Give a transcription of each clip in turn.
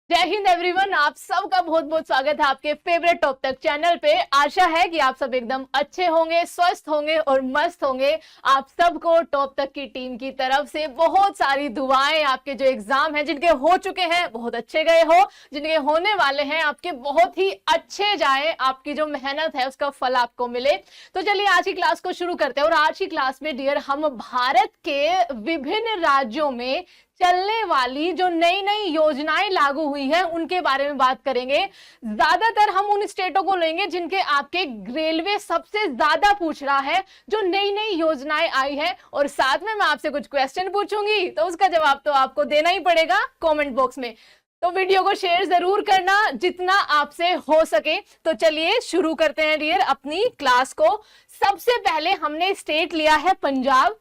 जय हिंद एवरीवन, आप सबका बहुत बहुत स्वागत है आपके फेवरेट टॉप तक चैनल पे। आशा है कि आप सब एकदम अच्छे होंगे, स्वस्थ होंगे और मस्त होंगे। आप सबको टॉप तक की टीम की तरफ से बहुत सारी दुआएं। आपके जो एग्जाम हैं, जिनके हो चुके हैं बहुत अच्छे गए हो, जिनके होने वाले हैं आपके बहुत ही अच्छे जाए, आपकी जो मेहनत है उसका फल आपको मिले। तो चलिए आज की क्लास को शुरू करते हैं। और आज की क्लास में डियर हम भारत के विभिन्न राज्यों में चलने वाली जो नई नई योजनाएं लागू हुई है उनके बारे में बात करेंगे। ज्यादातर हम उन स्टेटों को लेंगे जिनके आपके रेलवे सबसे ज्यादा पूछ रहा है, जो नई नई योजनाएं आई है। और साथ में मैं आपसे कुछ क्वेश्चन पूछूंगी, तो उसका जवाब तो आपको देना ही पड़ेगा कमेंट बॉक्स में। तो वीडियो को शेयर जरूर करना जितना आपसे हो सके। तो चलिए शुरू करते हैं डियर अपनी क्लास को। सबसे पहले हमने स्टेट लिया है पंजाब।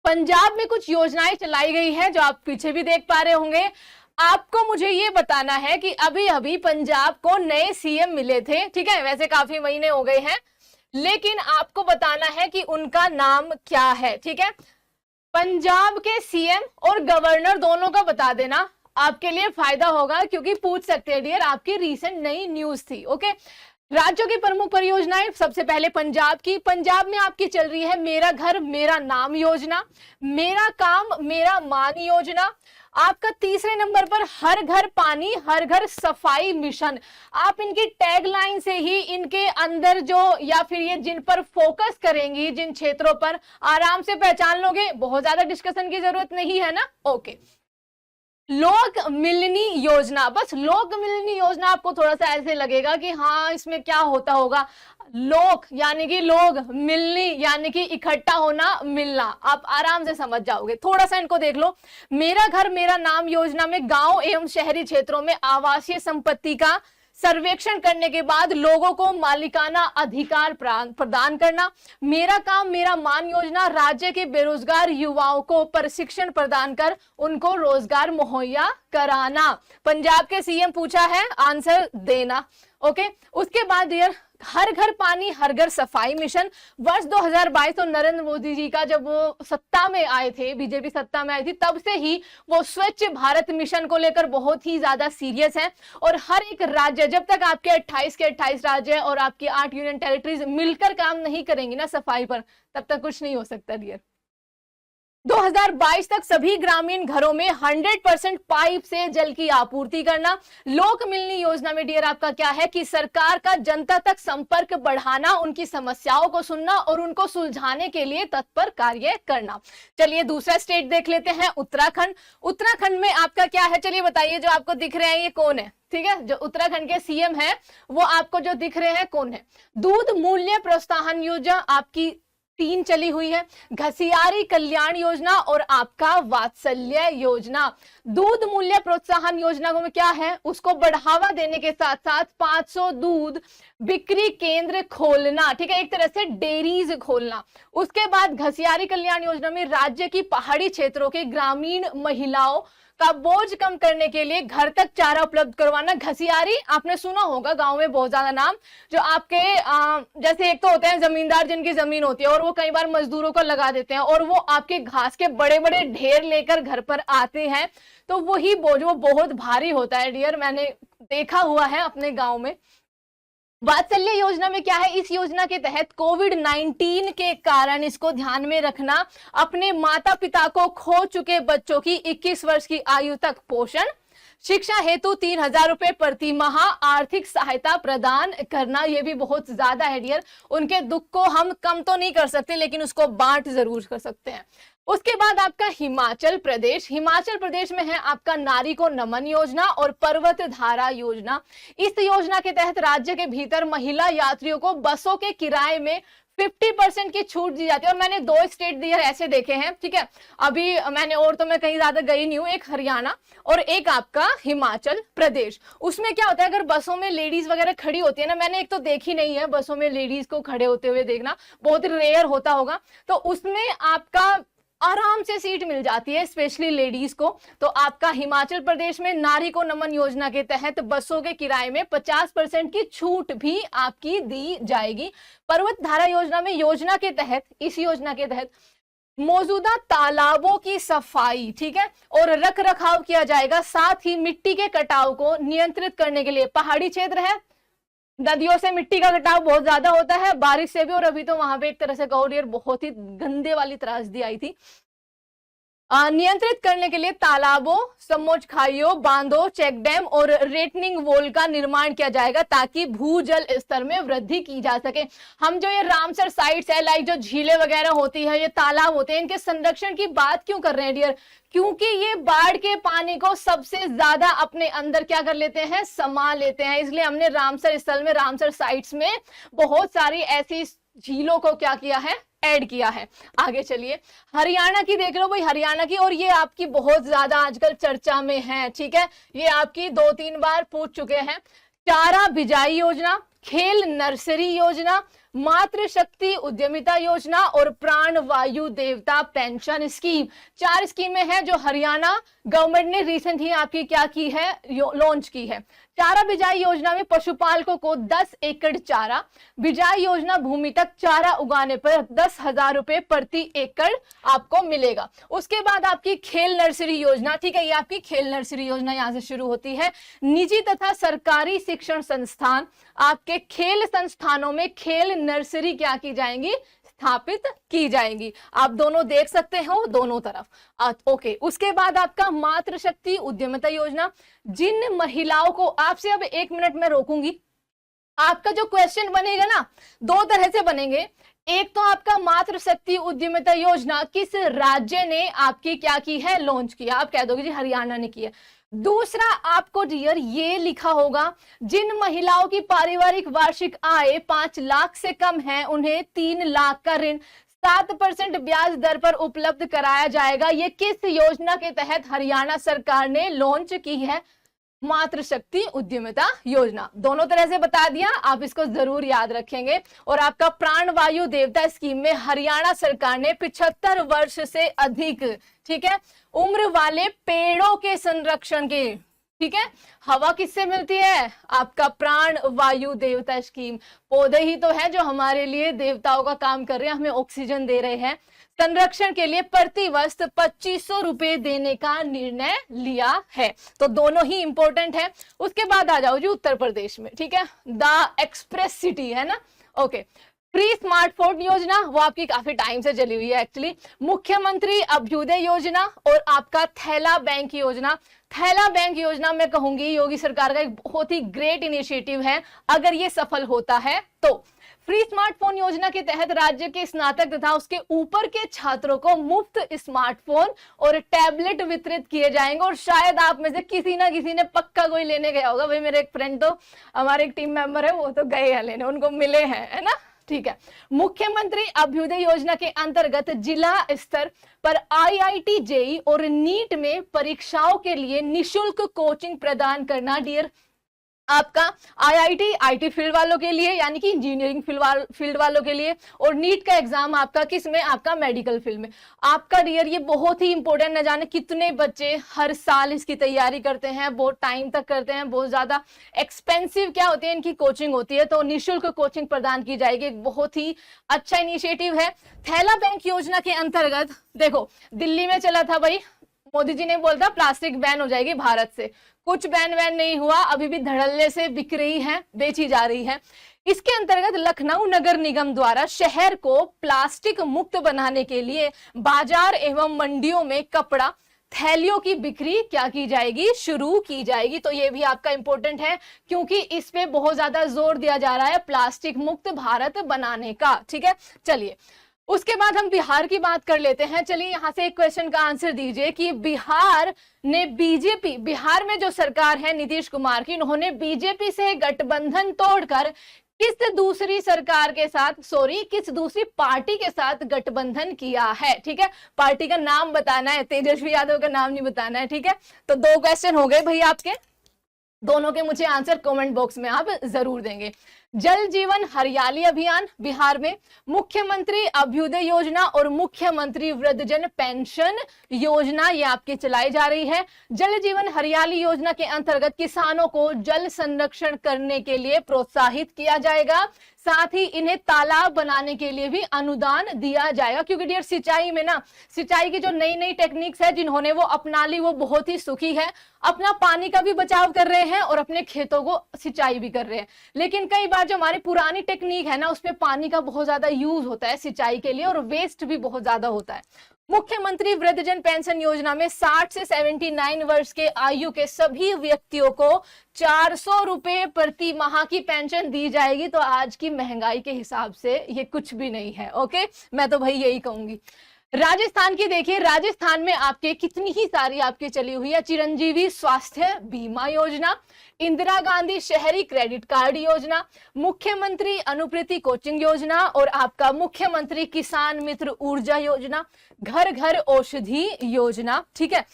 पंजाब में कुछ योजनाएं चलाई गई है जो आप पीछे भी देख पा रहे होंगे। आपको मुझे ये बताना है कि अभी अभी पंजाब को नए सीएम मिले थे, ठीक है, वैसे काफी महीने हो गए हैं, लेकिन आपको बताना है कि उनका नाम क्या है। ठीक है, पंजाब के सीएम और गवर्नर दोनों का बता देना, आपके लिए फायदा होगा, क्योंकि पूछ सकते हैं डियर, आपकी रीसेंट नई न्यूज थी। ओके, राज्यों की प्रमुख परियोजनाएं, सबसे पहले पंजाब की। पंजाब में आपकी चल रही है मेरा घर मेरा नाम योजना, मेरा काम मेरा मान योजना। आपका तीसरे नंबर पर हर घर पानी हर घर सफाई मिशन। आप इनकी टैगलाइन से ही इनके अंदर जो या फिर ये जिन पर फोकस करेंगी, जिन क्षेत्रों पर, आराम से पहचान लोगे, बहुत ज्यादा डिस्कशन की जरूरत नहीं है ना। ओके, लोक मिलनी योजना। बस लोक मिलनी योजना आपको थोड़ा सा ऐसे लगेगा कि हाँ इसमें क्या होता होगा। लोक यानी कि लोग, मिलनी यानी कि इकट्ठा होना, मिलना, आप आराम से समझ जाओगे। थोड़ा सा इनको देख लो। मेरा घर मेरा नाम योजना में गांव एवं शहरी क्षेत्रों में आवासीय संपत्ति का सर्वेक्षण करने के बाद लोगों को मालिकाना अधिकार प्रदान करना। मेरा काम मेरा मान योजना, राज्य के बेरोजगार युवाओं को प्रशिक्षण प्रदान कर उनको रोजगार मुहैया कराना। पंजाब के सीएम पूछा है, आंसर देना। ओके, उसके बाद यार हर घर पानी हर घर सफाई मिशन। वर्ष 2022 तो नरेंद्र मोदी जी का जब वो सत्ता में आए थे, बीजेपी सत्ता में आई थी, तब से ही वो स्वच्छ भारत मिशन को लेकर बहुत ही ज्यादा सीरियस है। और हर एक राज्य, जब तक आपके 28 के 28 राज्य और आपकी 8 यूनियन टेरिटरीज मिलकर काम नहीं करेंगी ना सफाई पर, तब तक कुछ नहीं हो सकता डियर। 2022 तक सभी ग्रामीण घरों में 100% पाइप से जल की आपूर्ति करना। लोक मिलनी योजना में डियर आपका क्या है कि सरकार का जनता तक संपर्क बढ़ाना, उनकी समस्याओं को सुनना और उनको सुलझाने के लिए तत्पर कार्य करना। चलिए दूसरा स्टेट देख लेते हैं, उत्तराखंड। उत्तराखंड में आपका क्या है, चलिए बताइए। जो आपको दिख रहे हैं ये कौन है? ठीक है, जो उत्तराखंड के सीएम है वो आपको जो दिख रहे हैं कौन है? दूध मूल्य प्रोत्साहन योजना आपकी 3 चली हुई है, घसियारी कल्याण योजना और आपका वात्सल्य योजना। दूध मूल्य प्रोत्साहन योजना में क्या है, उसको बढ़ावा देने के साथ साथ 500 दूध बिक्री केंद्र खोलना, ठीक है, एक तरह से डेयरीज खोलना। उसके बाद घसियारी कल्याण योजना में राज्य की पहाड़ी क्षेत्रों के ग्रामीण महिलाओं का बोझ कम करने के लिए घर तक चारा उपलब्ध करवाना। घसियारी आपने सुना होगा, गांव में बहुत ज्यादा नाम, जो आपके जैसे एक तो होते हैं जमींदार जिनकी जमीन होती है और वो कई बार मजदूरों को लगा देते हैं और वो आपके घास के बड़े बड़े ढेर लेकर घर पर आते हैं, तो वही बोझ वो बहुत भारी होता है डियर, मैंने देखा हुआ है अपने गाँव में। वात्सल्य योजना में क्या है, इस योजना के तहत कोविड-19 के कारण, इसको ध्यान में रखना, अपने माता पिता को खो चुके बच्चों की 21 वर्ष की आयु तक पोषण, शिक्षा हेतु 3,000 रुपए प्रति माह आर्थिक सहायता प्रदान करना। ये भी बहुत ज्यादा है डियर, उनके दुख को हम कम तो नहीं कर सकते लेकिन उसको बांट जरूर कर सकते हैं। उसके बाद आपका हिमाचल प्रदेश। हिमाचल प्रदेश में है आपका नारी को नमन योजना और पर्वत धारा योजना। इस योजना के तहत राज्य के भीतर महिला यात्रियों को बसों के किराए में 50% की छूट दी जाती है। और मैंने 2 स्टेट दियर ऐसे देखे हैं, ठीक है, अभी मैंने, और तो मैं कहीं ज्यादा गई नहीं हूँ, एक हरियाणा और एक आपका हिमाचल प्रदेश। उसमें क्या होता है, अगर बसों में लेडीज वगैरह खड़ी होती है ना, मैंने एक तो देखी नहीं है बसों में लेडीज को खड़े होते हुए देखना, बहुत रेयर होता होगा, तो उसमें आपका आराम से सीट मिल जाती है स्पेशली लेडीज को। तो आपका हिमाचल प्रदेश में नारी को नमन योजना के तहत बसों के किराए में 50% की छूट भी आपकी दी जाएगी। पर्वत धारा योजना में, योजना के तहत, इस योजना के तहत मौजूदा तालाबों की सफाई, ठीक है, और रख रखाव किया जाएगा। साथ ही मिट्टी के कटाव को नियंत्रित करने के लिए, पहाड़ी क्षेत्र है, नदियों से मिट्टी का कटाव बहुत ज्यादा होता है, बारिश से भी, और अभी तो वहां पे एक तरह से कहो डियर बहुत ही गंदे वाली त्रासदी आई थी। नियंत्रित करने के लिए तालाबों, समोच्च खाइयों, बांधों, चेक डैम और रेटनिंग वॉल का निर्माण किया जाएगा ताकि भूजल स्तर में वृद्धि की जा सके। हम जो ये रामसर साइट्स है, लाइक जो झीलें वगैरह होती है, ये तालाब होते हैं, इनके संरक्षण की बात क्यों कर रहे हैं डियर? क्योंकि ये बाढ़ के पानी को सबसे ज्यादा अपने अंदर क्या कर लेते हैं, समा लेते हैं। इसलिए हमने रामसर स्थल में, रामसर साइट्स में बहुत सारी ऐसी झीलों को क्या किया है, ऐड किया है। आगे चलिए, हरियाणा की देख लो भाई, हरियाणा की, और ये आपकी बहुत ज्यादा आजकल चर्चा में है, ठीक है, ये आपकी 2-3 बार पूछ चुके हैं। चारा बिजाई योजना, खेल नर्सरी योजना, मातृशक्ति उद्यमिता योजना और प्राण वायु देवता पेंशन स्कीम। 4 स्कीमें हैं जो हरियाणा गवर्नमेंट ने रिसेंट ही आपकी क्या की है, लॉन्च की है। चारा बिजाई योजना में पशुपालकों को 10 एकड़ चारा, बिजाई योजना भूमि तक चारा उगाने पर 10,000 रुपए प्रति एकड़ आपको मिलेगा। उसके बाद आपकी खेल नर्सरी योजना, ठीक है, ये आपकी खेल नर्सरी योजना यहां से शुरू होती है। निजी तथा सरकारी शिक्षण संस्थान, आपके खेल संस्थानों में खेल नर्सरी क्या की जाएंगी, स्थापित की जाएंगी। आप दोनों देख सकते हो, दोनों तरफ। ओके, उसके बाद आपका मातृशक्ति उद्यमिता योजना, जिन महिलाओं को, आपसे अब 1 मिनट में रोकूंगी, आपका जो क्वेश्चन बनेगा ना 2 तरह से बनेंगे। एक तो आपका मातृशक्ति उद्यमिता योजना किस राज्य ने आपकी क्या की है, लॉन्च किया, आप कह दोगे जी हरियाणा ने किया। दूसरा आपको डियर ये लिखा होगा, जिन महिलाओं की पारिवारिक वार्षिक आय 5 लाख से कम है उन्हें 3 लाख का ऋण 7% ब्याज दर पर उपलब्ध कराया जाएगा। ये किस योजना के तहत हरियाणा सरकार ने लॉन्च की है, मातृशक्ति उद्यमिता योजना। दोनों तरह से बता दिया, आप इसको जरूर याद रखेंगे। और आपका प्राण वायु देवता स्कीम में हरियाणा सरकार ने 75 वर्ष से अधिक, ठीक है, उम्र वाले पेड़ों के संरक्षण के, ठीक है, हवा किससे मिलती है, आपका प्राण वायु देवता स्कीम। पौधे ही तो है जो हमारे लिए देवताओं का काम कर रहे हैं, हमें ऑक्सीजन दे रहे हैं। संरक्षण के लिए प्रति वर्ष 2500 रुपए देने का निर्णय लिया है। तो दोनों ही इंपॉर्टेंट है। उसके बाद आ जाओ जी उत्तर प्रदेश में, ठीक है, द एक्सप्रेस सिटी है ना। ओके, फ्री स्मार्टफोन योजना, वो आपकी काफी टाइम से चली हुई है एक्चुअली। मुख्यमंत्री अभ्युदय योजना और आपका थैला बैंक योजना। थैला बैंक योजना मैं कहूंगी योगी सरकार का एक बहुत ही ग्रेट इनिशिएटिव है, अगर ये सफल होता है तो। फ्री स्मार्टफोन योजना के तहत राज्य के स्नातक तथा उसके ऊपर के छात्रों को मुफ्त स्मार्टफोन और टैबलेट वितरित किए जाएंगे। और शायद आप में से किसी ना किसी ने पक्का कोई लेने गया होगा। भाई मेरे एक फ्रेंड तो, हमारे एक टीम मेंबर है, वो तो गए हैं लेने, उनको मिले हैं, है ना, ठीक है। मुख्यमंत्री अभ्युदय योजना के अंतर्गत जिला स्तर पर IIT जेईई और नीट में परीक्षाओं के लिए निशुल्क कोचिंग प्रदान करना डियर। आपका IIT IT फील्ड वालों के लिए, यानी कि इंजीनियरिंग फील्ड वालों के लिए, और नीट का एग्जाम आपका किस में, आपका मेडिकल फील्ड में। आपका डियर ये बहुत ही इंपॉर्टेंट, न जाने कितने बच्चे हर साल इसकी तैयारी करते हैं, बहुत टाइम तक करते हैं, बहुत ज्यादा एक्सपेंसिव क्या होती है इनकी कोचिंग होती है, तो निःशुल्क कोचिंग प्रदान की जाएगी। एक बहुत ही अच्छा इनिशिएटिव है। थैला बैंक योजना के अंतर्गत देखो, दिल्ली में चला था भाई, मोदी जी ने बोला था प्लास्टिक बैन हो जाएगी भारत से, कुछ बैन वैन नहीं हुआ, अभी भी धड़ल्ले से बिक रही है, बेची जा रही है। इसके अंतर्गत लखनऊ नगर निगम द्वारा शहर को प्लास्टिक मुक्त बनाने के लिए बाजार एवं मंडियों में कपड़ा थैलियों की बिक्री क्या की जाएगी, शुरू की जाएगी। तो ये भी आपका इंपॉर्टेंट है, क्योंकि इस पे बहुत ज्यादा जोर दिया जा रहा है प्लास्टिक मुक्त भारत बनाने का, ठीक है। चलिए उसके बाद हम बिहार की बात कर लेते हैं। चलिए यहाँ से एक क्वेश्चन का आंसर दीजिए कि बिहार ने बीजेपी, बिहार में जो सरकार है नीतीश कुमार की, उन्होंने बीजेपी से गठबंधन तोड़कर किस दूसरी सरकार के साथ, सॉरी किस दूसरी पार्टी के साथ गठबंधन किया है, ठीक है। पार्टी का नाम बताना है, तेजस्वी यादव का नाम नहीं बताना है, ठीक है। तो 2 क्वेश्चन हो गए भाई आपके, दोनों के मुझे आंसर कमेंट बॉक्स में आप जरूर देंगे। जल जीवन हरियाली अभियान बिहार में, मुख्यमंत्री अभ्युदय योजना और मुख्यमंत्री वृद्धजन पेंशन योजना ये आपकी चलाई जा रही है। जल जीवन हरियाली योजना के अंतर्गत किसानों को जल संरक्षण करने के लिए प्रोत्साहित किया जाएगा। साथ ही इन्हें तालाब बनाने के लिए भी अनुदान दिया जाएगा, क्योंकि डियर सिंचाई में ना, सिंचाई की जो नई नई टेक्निक्स है जिन्होंने वो अपना ली वो बहुत ही सुखी है, अपना पानी का भी बचाव कर रहे हैं और अपने खेतों को सिंचाई भी कर रहे हैं। लेकिन कई बार जो हमारी पुरानी टेक्निक है ना, उसमें पानी का बहुत ज्यादा यूज होता है सिंचाई के लिए और वेस्ट भी बहुत ज्यादा होता है। मुख्यमंत्री वृद्धजन पेंशन योजना में 60 से 79 वर्ष के आयु के सभी व्यक्तियों को 400 रुपए प्रति माह की पेंशन दी जाएगी। तो आज की महंगाई के हिसाब से ये कुछ भी नहीं है। ओके, मैं तो भाई यही कहूंगी। राजस्थान की देखिए, राजस्थान में आपके कितनी ही सारी आपकी चली हुई है। चिरंजीवी स्वास्थ्य बीमा योजना, इंदिरा गांधी शहरी क्रेडिट कार्ड योजना, मुख्यमंत्री अनुप्रीति कोचिंग योजना और आपका मुख्यमंत्री किसान मित्र ऊर्जा योजना, घर घर औषधि योजना। ठीक है,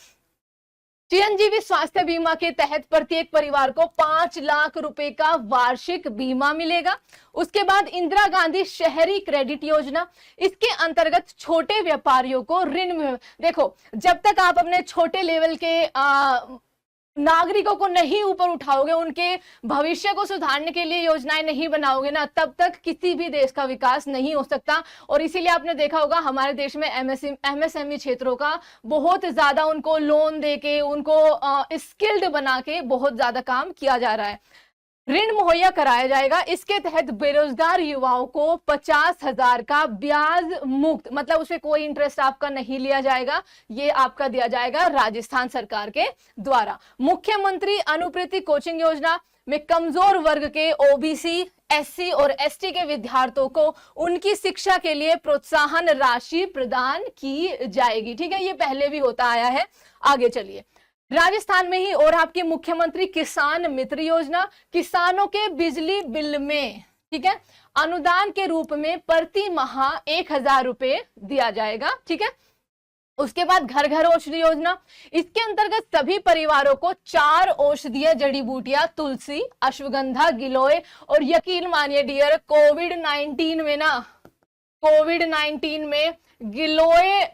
चिरंजीवी स्वास्थ्य बीमा के तहत प्रत्येक परिवार को 5 लाख रुपए का वार्षिक बीमा मिलेगा। उसके बाद इंदिरा गांधी शहरी क्रेडिट योजना, इसके अंतर्गत छोटे व्यापारियों को ऋण में, देखो जब तक आप अपने छोटे लेवल के नागरिकों को नहीं ऊपर उठाओगे, उनके भविष्य को सुधारने के लिए योजनाएं नहीं बनाओगे ना, तब तक किसी भी देश का विकास नहीं हो सकता। और इसीलिए आपने देखा होगा हमारे देश में एमएसएमई क्षेत्रों का बहुत ज्यादा उनको लोन देके, उनको स्किल्ड बना के बहुत ज्यादा काम किया जा रहा है। ऋण मुहैया कराया जाएगा। इसके तहत बेरोजगार युवाओं को 50,000 का ब्याज मुक्त, मतलब उसमें कोई इंटरेस्ट आपका नहीं लिया जाएगा, ये आपका दिया जाएगा राजस्थान सरकार के द्वारा। मुख्यमंत्री अनुप्रीति कोचिंग योजना में कमजोर वर्ग के ओबीसी, एससी और एसटी के विद्यार्थियों को उनकी शिक्षा के लिए प्रोत्साहन राशि प्रदान की जाएगी। ठीक है, ये पहले भी होता आया है। आगे चलिए, राजस्थान में ही और आपकी मुख्यमंत्री किसान मित्र योजना, किसानों के बिजली बिल में, ठीक है, अनुदान के रूप में प्रति माह 1000 रुपए दिया जाएगा। ठीक है, उसके बाद घर घर औषधि योजना, इसके अंतर्गत सभी परिवारों को 4 औषधीय जड़ी बूटियां, तुलसी, अश्वगंधा, गिलोय और यकीन मानिए डियर, कोविड-19 में गिलोय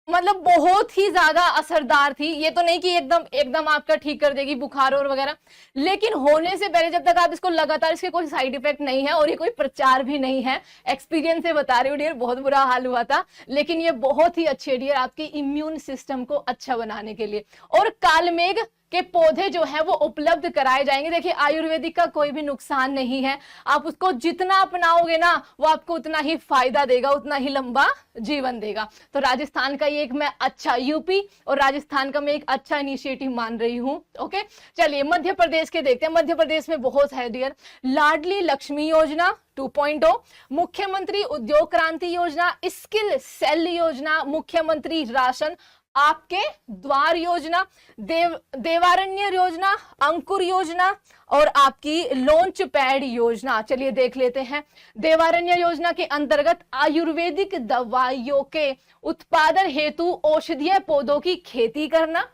मतलब बहुत ही ज्यादा असरदार थी। ये तो नहीं कि एकदम आपका ठीक कर देगी बुखार और वगैरह, लेकिन होने से पहले जब तक आप इसको लगातार, इसके कोई साइड इफेक्ट नहीं है और ये कोई प्रचार भी नहीं है, एक्सपीरियंस से बता रही हूँ डियर, बहुत बुरा हाल हुआ था, लेकिन ये बहुत ही अच्छी है डियर आपके इम्यून सिस्टम को अच्छा बनाने के लिए। और कालमेघ के पौधे जो है वो उपलब्ध कराए जाएंगे। देखिए आयुर्वेदिक का कोई भी नुकसान नहीं है, आप उसको जितना अपनाओगे ना वो आपको उतना ही फायदा देगा, उतना ही लंबा जीवन देगा। तो राजस्थान का ये एक मैं अच्छा, यूपी और राजस्थान का मैं एक अच्छा इनिशिएटिव मान रही हूँ। ओके, चलिए मध्य प्रदेश के देखते हैं। मध्य प्रदेश में बहुत है डियर, लाडली लक्ष्मी योजना 2.0, मुख्यमंत्री उद्योग क्रांति योजना, स्किल सेल योजना, मुख्यमंत्री राशन आपके द्वार योजना, देवारण्य योजना, अंकुर योजना और आपकी लॉन्च पैड योजना। चलिए देख लेते हैं। देवारण्य योजना के अंतर्गत आयुर्वेदिक दवाइयों के उत्पादन हेतु औषधीय पौधों की खेती करना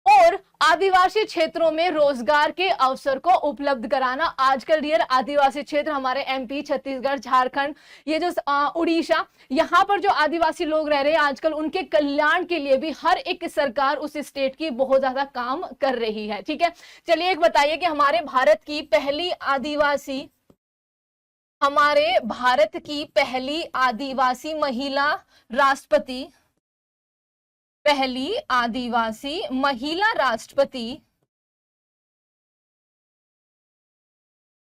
और आदिवासी क्षेत्रों में रोजगार के अवसर को उपलब्ध कराना। आजकल डियर आदिवासी क्षेत्र हमारे एमपी, छत्तीसगढ़, झारखंड, ये जो उड़ीसा, यहाँ पर जो आदिवासी लोग रह रहे हैं आजकल, उनके कल्याण के लिए भी हर एक सरकार उस स्टेट की बहुत ज्यादा काम कर रही है। ठीक है, चलिए एक बताइए कि हमारे भारत की पहली आदिवासी महिला राष्ट्रपति, पहली आदिवासी महिला राष्ट्रपति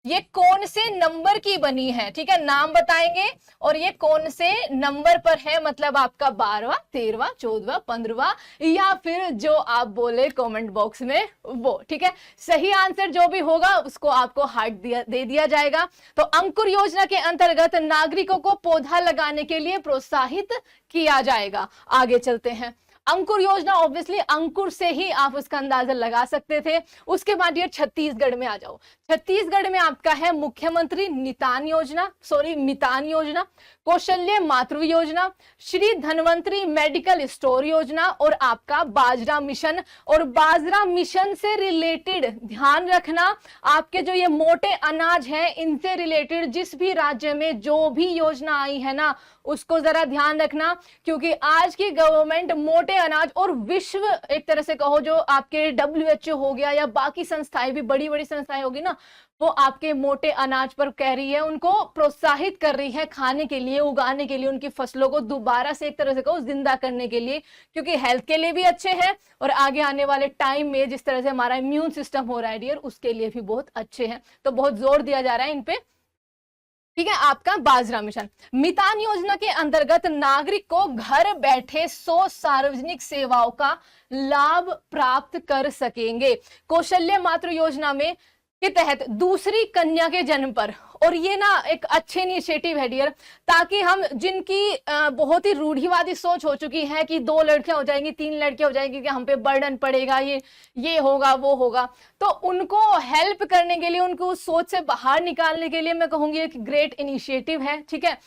ये कौन से नंबर की बनी है? ठीक है, नाम बताएंगे और ये कौन से नंबर पर है, मतलब आपका 12वां, 13वां, 14वां, 15वां या फिर जो आप बोले कमेंट बॉक्स में वो। ठीक है, सही आंसर जो भी होगा उसको आपको हार्ट दे दिया जाएगा। तो अंकुर योजना के अंतर्गत नागरिकों को पौधा लगाने के लिए प्रोत्साहित किया जाएगा। आगे चलते हैं। अंकुर योजना ऑब्वियसली अंकुर से ही आप उसका अंदाजा लगा सकते थे। उसके बाद ये छत्तीसगढ़ में आ जाओ। छत्तीसगढ़ में आपका है मुख्यमंत्री मितान योजना, कौशल्य मातृ योजना, श्री धनवंतरी मेडिकल स्टोर योजना और आपका बाजरा मिशन। और बाजरा मिशन से रिलेटेड ध्यान रखना, आपके जो ये मोटे अनाज है इनसे रिलेटेड जिस भी राज्य में जो भी योजना आई है ना, उसको जरा ध्यान रखना, क्योंकि आज की गवर्नमेंट मोटे अनाज और विश्व, एक तरह से कहो जो आपके WHO हो गया या बाकी संस्थाएं भी, बड़ी बड़ी संस्थाएं होगी ना, वो आपके मोटे अनाज पर कह रही है, उनको प्रोत्साहित कर रही है खाने के लिए, उगाने के लिए, उनकी फसलों को दोबारा से एक तरह से कहो जिंदा करने के लिए, क्योंकि हेल्थ के लिए भी अच्छे हैं और आगे आने वाले टाइम में जिस तरह से हमारा इम्यून सिस्टम हो रहा है डियर, उसके लिए भी बहुत अच्छे हैं। तो बहुत जोर दिया जा रहा है इन पे। ठीक है, आपका बाजरा मिशन। मितान योजना के अंतर्गत नागरिक को घर बैठे 100 सार्वजनिक सेवाओं का लाभ प्राप्त कर सकेंगे। कौशल्य मातृ योजना में के तहत दूसरी कन्या के जन्म पर, और ये ना एक अच्छे इनिशिएटिव है डियर, ताकि हम जिनकी बहुत ही रूढ़िवादी सोच हो चुकी है कि 2 लड़कियां हो जाएंगी, 3 लड़कियां हो जाएंगी, कि हम पे बर्डन पड़ेगा, ये होगा वो होगा, तो उनको हेल्प करने के लिए, उनको उस सोच से बाहर निकालने के लिए मैं कहूंगी एक ग्रेट इनिशिएटिव है। ठीक है,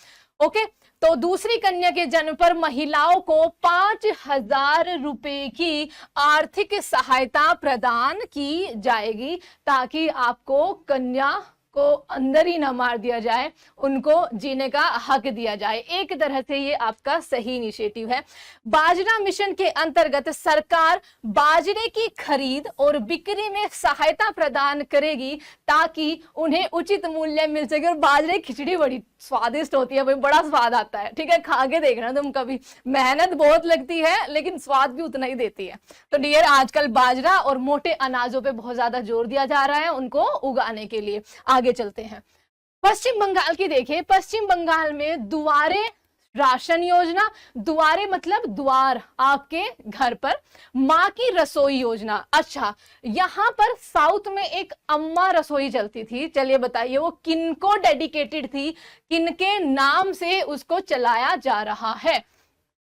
ओके। तो दूसरी कन्या के जन्म पर महिलाओं को 5,000 रुपए की आर्थिक सहायता प्रदान की जाएगी, ताकि आपको कन्या को अंदर ही ना मार दिया जाए, उनको जीने का हक दिया जाए। एक तरह से ये आपका सही इनिशिएटिव है। बाजरा मिशन के अंतर्गत सरकार बाजरे की खरीद और बिक्री में सहायता प्रदान करेगी, ताकि उन्हें उचित मूल्य मिल सके। और बाजरे की खिचड़ी बड़ी स्वादिष्ट होती है भाई, बड़ा स्वाद आता है। ठीक है, खा के देखना तुम कभी, मेहनत बहुत लगती है लेकिन स्वाद भी उतना ही देती है। तो डियर, आजकल बाजरा और मोटे अनाजों पे बहुत ज्यादा जोर दिया जा रहा है उनको उगाने के लिए। आगे चलते हैं, पश्चिम बंगाल की देखिए। पश्चिम बंगाल में दुआरे राशन योजना, दुआरे मतलब द्वार आपके घर पर, माँ की रसोई योजना। अच्छा, यहाँ पर साउथ में एक अम्मा रसोई चलती थी, चलिए बताइए वो किनको डेडिकेटेड थी, किनके नाम से उसको चलाया जा रहा है।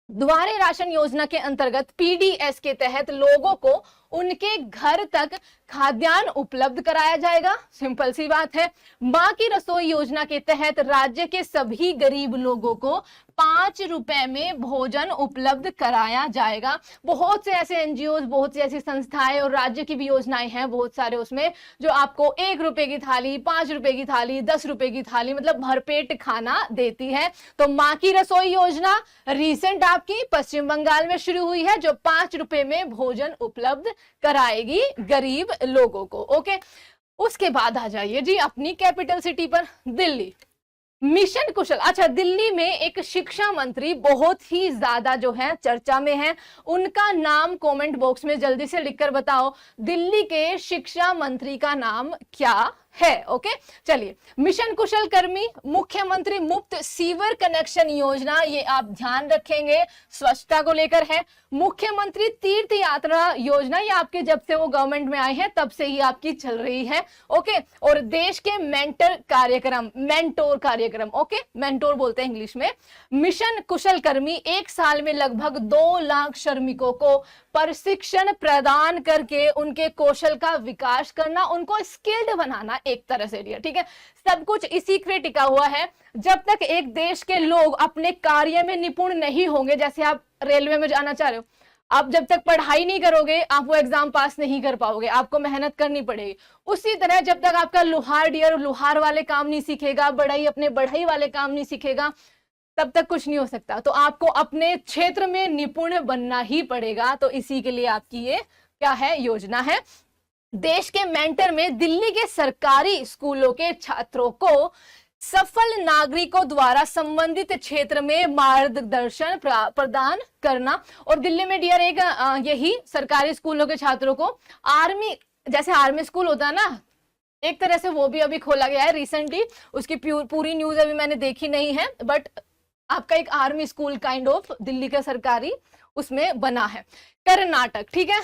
द्वारे राशन योजना के अंतर्गत PDS के तहत लोगों को उनके घर तक खाद्यान्न उपलब्ध कराया जाएगा। सिंपल सी बात है। माँ की रसोई योजना के तहत राज्य के सभी गरीब लोगों को 5 रुपए में भोजन उपलब्ध कराया जाएगा। बहुत से ऐसे NGOs, बहुत सी ऐसी संस्थाएं और राज्य की भी योजनाएं हैं बहुत सारे उसमें, जो आपको 1 रुपए की थाली, 5 रुपए की थाली, 10 रुपए की थाली, मतलब भरपेट खाना देती है। तो माँ की रसोई योजना रिसेंट आपकी पश्चिम बंगाल में शुरू हुई है, जो 5 रुपए में भोजन उपलब्ध कराएगी गरीब लोगों को। ओके, उसके बाद आ जाइए जी अपनी कैपिटल सिटी पर, दिल्ली। मिशन कुशल। अच्छा, दिल्ली में एक शिक्षा मंत्री बहुत ही ज्यादा जो है चर्चा में है, उनका नाम कमेंट बॉक्स में जल्दी से लिखकर बताओ, दिल्ली के शिक्षा मंत्री का नाम क्या है। ओके, चलिए। मिशन कुशल कर्मी, मुख्यमंत्री मुफ्त सीवर कनेक्शन योजना, ये आप ध्यान रखेंगे, स्वच्छता को लेकर है। मुख्यमंत्री तीर्थ यात्रा योजना, ये आपके जब से वो गवर्नमेंट में आए हैं तब से ही आपकी चल रही है। ओके, और देश के मेंटोर कार्यक्रम, ओके, मेंटोर बोलते हैं इंग्लिश में। मिशन कुशल कर्मी 1 साल में लगभग 2 लाख श्रमिकों को प्रशिक्षण प्रदान करके उनके कौशल का विकास करना, उनको स्किल्ड बनाना एक तरह से डियर। ठीक है, सब कुछ इसी पे टिका हुआ है। जब तक एक देश के लोग अपने कार्य में निपुण नहीं होंगे, जैसे आप रेलवे में जाना चाह रहे हो, आप जब तक पढ़ाई नहीं करोगे आप वो एग्जाम पास नहीं कर पाओगे, आपको मेहनत करनी पड़ेगी। उसी तरह जब तक आपका लोहार डियर लोहार वाले काम नहीं सीखेगा, बढ़ई अपने बढ़ई वाले काम नहीं सीखेगा, तब तक कुछ नहीं हो सकता। तो आपको अपने क्षेत्र में निपुण बनना ही पड़ेगा। तो इसी के लिए आपकी ये क्या है, योजना है। देश के मेंटर में दिल्ली के सरकारी स्कूलों के छात्रों को सफल नागरिकों द्वारा संबंधित क्षेत्र में मार्गदर्शन प्रदान करना। और दिल्ली में डियर एक यही सरकारी स्कूलों के छात्रों को आर्मी, जैसे आर्मी स्कूल होता है ना, एक तरह से वो भी अभी खोला गया है रिसेंटली। उसकी पूरी न्यूज अभी मैंने देखी नहीं है, बट आपका एक army school kind of Delhi का सरकारी उसमें बना है। कर्नाटक, ठीक है,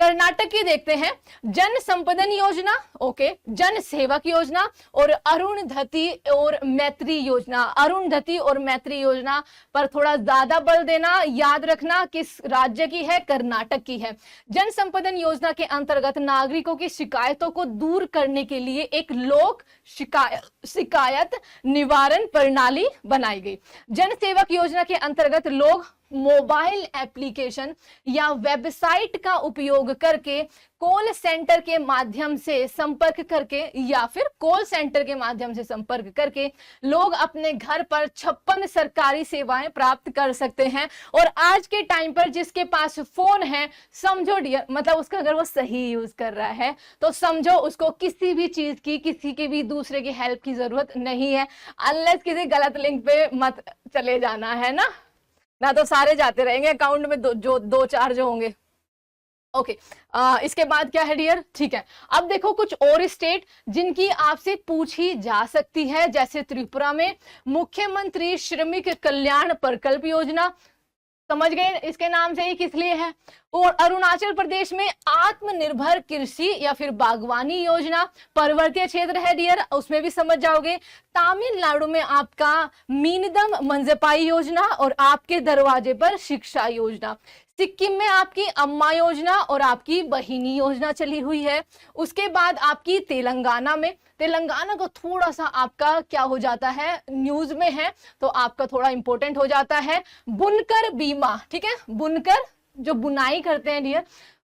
कर्नाटक की देखते हैं। जन संपदन योजना, ओके, जन सेवक योजना और अरुणधति और मैत्री योजना। अरुणधति और मैत्री योजना पर थोड़ा ज्यादा बल देना, याद रखना किस राज्य की है, कर्नाटक की है। जन संपदन योजना के अंतर्गत नागरिकों की शिकायतों को दूर करने के लिए एक लोक शिकायत निवारण प्रणाली बनाई गई। जन सेवक योजना के अंतर्गत लोग मोबाइल एप्लीकेशन या वेबसाइट का उपयोग करके कॉल सेंटर के माध्यम से संपर्क करके या फिर कॉल सेंटर के माध्यम से संपर्क करके लोग अपने घर पर 56 सरकारी सेवाएं प्राप्त कर सकते हैं। और आज के टाइम पर जिसके पास फोन है, समझो डियर, मतलब उसका अगर वो सही यूज कर रहा है तो समझो उसको किसी भी चीज की, किसी की भी दूसरे की हेल्प की जरूरत नहीं है, अनलेस किसी गलत लिंक पे मत चले जाना है ना तो सारे जाते रहेंगे अकाउंट में दो चार जो होंगे। ओके इसके बाद क्या है डियर, ठीक है। अब देखो कुछ और स्टेट जिनकी आपसे पूछी जा सकती है, जैसे त्रिपुरा में मुख्यमंत्री श्रमिक कल्याण प्रकल्प योजना, समझ गए इसके नाम से ही किस लिए है। और अरुणाचल प्रदेश में आत्मनिर्भर कृषि या फिर बागवानी योजना, पर्वतीय क्षेत्र है डियर, उसमें भी समझ जाओगे। तमिलनाडु में आपका मीनदम मंजपाई योजना और आपके दरवाजे पर शिक्षा योजना। सिक्किम में आपकी अम्मा योजना और आपकी बहिनी योजना चली हुई है। उसके बाद आपकी तेलंगाना में, तेलंगाना को थोड़ा सा आपका क्या हो जाता है, न्यूज में है तो आपका थोड़ा इंपॉर्टेंट हो जाता है, बुनकर बीमा, ठीक है, बुनकर जो बुनाई करते हैं डियर,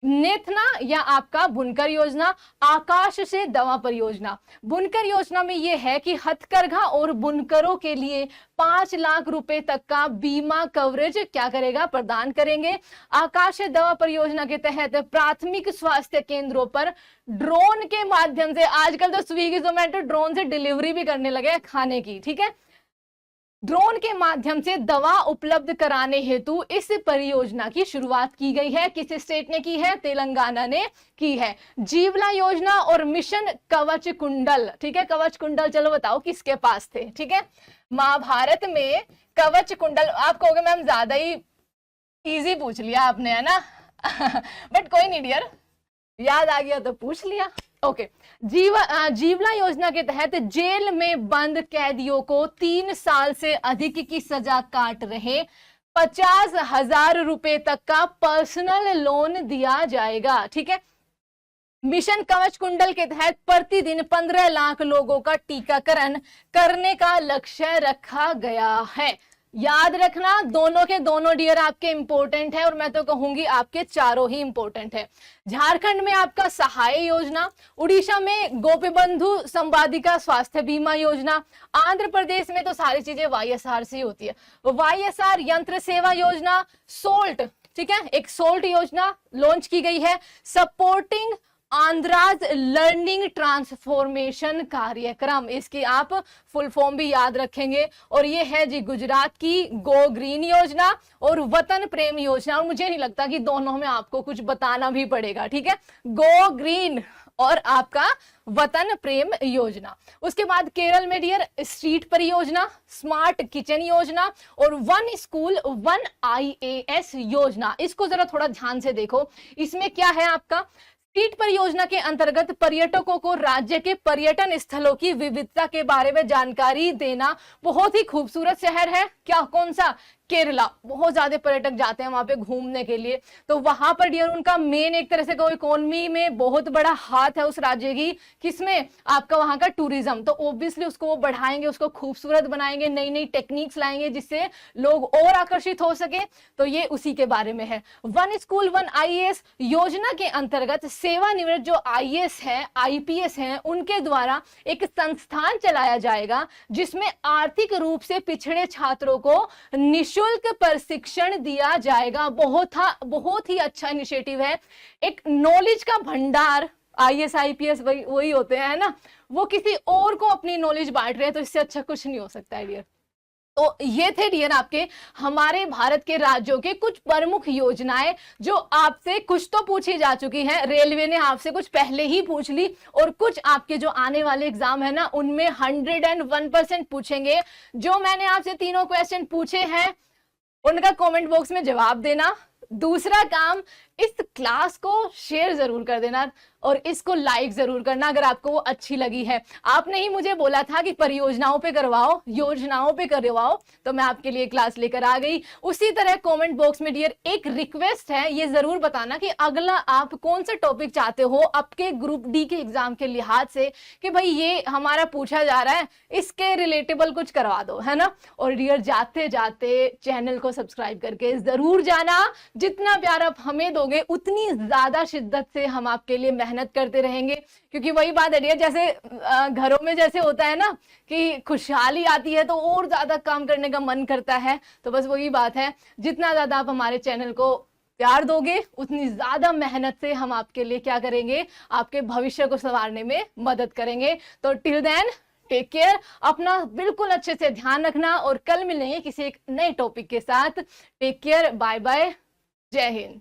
नेथना या आपका बुनकर योजना। आकाश से दवा परियोजना, बुनकर योजना में यह है कि हथकरघा और बुनकरों के लिए 5 लाख रुपए तक का बीमा कवरेज क्या करेगा, प्रदान करेंगे। आकाश से दवा परियोजना के तहत प्राथमिक स्वास्थ्य केंद्रों पर ड्रोन के माध्यम से, आजकल तो स्विगी जोमेटो ड्रोन से डिलीवरी भी करने लगे खाने की, ठीक है, ड्रोन के माध्यम से दवा उपलब्ध कराने हेतु इस परियोजना की शुरुआत की गई है। किस स्टेट ने की है, तेलंगाना ने की है। जीवला योजना और मिशन कवच कुंडल, ठीक है, कवच कुंडल चलो बताओ किसके पास थे, ठीक है, महाभारत में कवच कुंडल। आप कहोगे मैम ज्यादा ही इजी पूछ लिया आपने, है ना बट कोई नहीं डियर, याद आ गया तो पूछ लिया। ओके जीवला योजना के तहत जेल में बंद कैदियों को 3 साल से अधिक की सजा काट रहे 50,000 रुपए तक का पर्सनल लोन दिया जाएगा, ठीक है। मिशन कवच कुंडल के तहत प्रतिदिन 15 लाख लोगों का टीकाकरण करने का लक्ष्य रखा गया है। याद रखना दोनों के दोनों डियर आपके इंपॉर्टेंट है और मैं तो कहूंगी आपके चारों ही इंपॉर्टेंट है। झारखंड में आपका सहाय योजना, उड़ीसा में गोपीबंधु संवादिका स्वास्थ्य बीमा योजना, आंध्र प्रदेश में तो सारी चीजें वाईएसआर से होती है, वाईएसआर यंत्र सेवा योजना, सोल्ट, ठीक है, एक सोल्ट योजना लॉन्च की गई है। सपोर्टिंग आंध्राज लर्निंग ट्रांसफॉर्मेशन कार्यक्रम, इसकी आप फुल फॉर्म भी याद रखेंगे। और ये है जी गुजरात की गो ग्रीन योजना और वतन प्रेम योजना, और मुझे नहीं लगता कि दोनों में आपको कुछ बताना भी पड़ेगा, ठीक है, गो ग्रीन और आपका वतन प्रेम योजना। उसके बाद केरल में डियर स्ट्रीट परियोजना, स्मार्ट किचन योजना और 1 स्कूल 1 IAS योजना। इसको जरा थोड़ा ध्यान से देखो, इसमें क्या है आपका, स्ट्रीट परियोजना के अंतर्गत पर्यटकों को राज्य के पर्यटन स्थलों की विविधता के बारे में जानकारी देना। बहुत ही खूबसूरत शहर है क्या, कौन सा, केरला, बहुत ज्यादा पर्यटक जाते हैं वहां पे घूमने के लिए, तो वहां पर डियर उनका मेन एक तरह से कोई इकोनॉमी में बहुत बड़ा हाथ है उस राज्य की, किसमें, आपका वहां का टूरिज्म, तो ऑब्वियसली उसको वो बढ़ाएंगे, उसको खूबसूरत बनाएंगे, नई नई टेक्निक्स लाएंगे जिससे लोग और आकर्षित हो सके, तो ये उसी के बारे में है। 1 स्कूल 1 IAS योजना के अंतर्गत सेवानिवृत्त जो IAS है, IPS हैं, उनके द्वारा एक संस्थान चलाया जाएगा जिसमें आर्थिक रूप से पिछड़े छात्रों को निःशुल्क प्रशिक्षण दिया जाएगा। बहुत ही अच्छा इनिशिएटिव है, एक नॉलेज का भंडार, IAS IPS वही होते हैं ना, वो किसी और को अपनी नॉलेज बांट रहे हैं, तो इससे अच्छा कुछ नहीं हो सकता है डियर। तो ये थे डियर आपके हमारे भारत के राज्यों के कुछ प्रमुख योजनाएं जो आपसे कुछ तो पूछी जा चुकी हैं, रेलवे ने आपसे कुछ पहले ही पूछ ली और कुछ आपके जो आने वाले एग्जाम है ना उनमें 101% पूछेंगे। जो मैंने आपसे तीनों क्वेश्चन पूछे हैं उनका कमेंट बॉक्स में जवाब देना। दूसरा काम, इस क्लास को शेयर जरूर कर देना और इसको लाइक जरूर करना अगर आपको वो अच्छी लगी है। आपने ही मुझे बोला था कि परियोजनाओं पे करवाओ, योजनाओं पे करवाओ, तो मैं आपके लिए क्लास लेकर आ गई। उसी तरह कमेंट बॉक्स में डियर एक रिक्वेस्ट है, ये जरूर बताना कि अगला आप कौन सा टॉपिक चाहते हो आपके ग्रुप डी के एग्जाम के लिहाज से, कि भाई ये हमारा पूछा जा रहा है, इसके रिलेटेबल कुछ करवा दो, है ना। और डियर जाते जाते चैनल को सब्सक्राइब करके जरूर जाना। जितना प्यार आप हमें दोगे उतनी ज्यादा शिद्दत से हम आपके लिए मेहनत करते रहेंगे, क्योंकि वही बात है डियर, जैसे घरों में जैसे होता है ना कि खुशहाली आती है तो और ज्यादा काम करने का मन करता है, तो बस वही बात है, जितना ज्यादा आप हमारे चैनल को प्यार दोगे उतनी ज्यादा मेहनत से हम आपके लिए क्या करेंगे, आपके भविष्य को संवारने में मदद करेंगे। तो टिल देन टेक केयर, अपना बिल्कुल अच्छे से ध्यान रखना और कल मिलेंगे किसी एक नए टॉपिक के साथ। टेक केयर, बाय बाय, जय हिंद।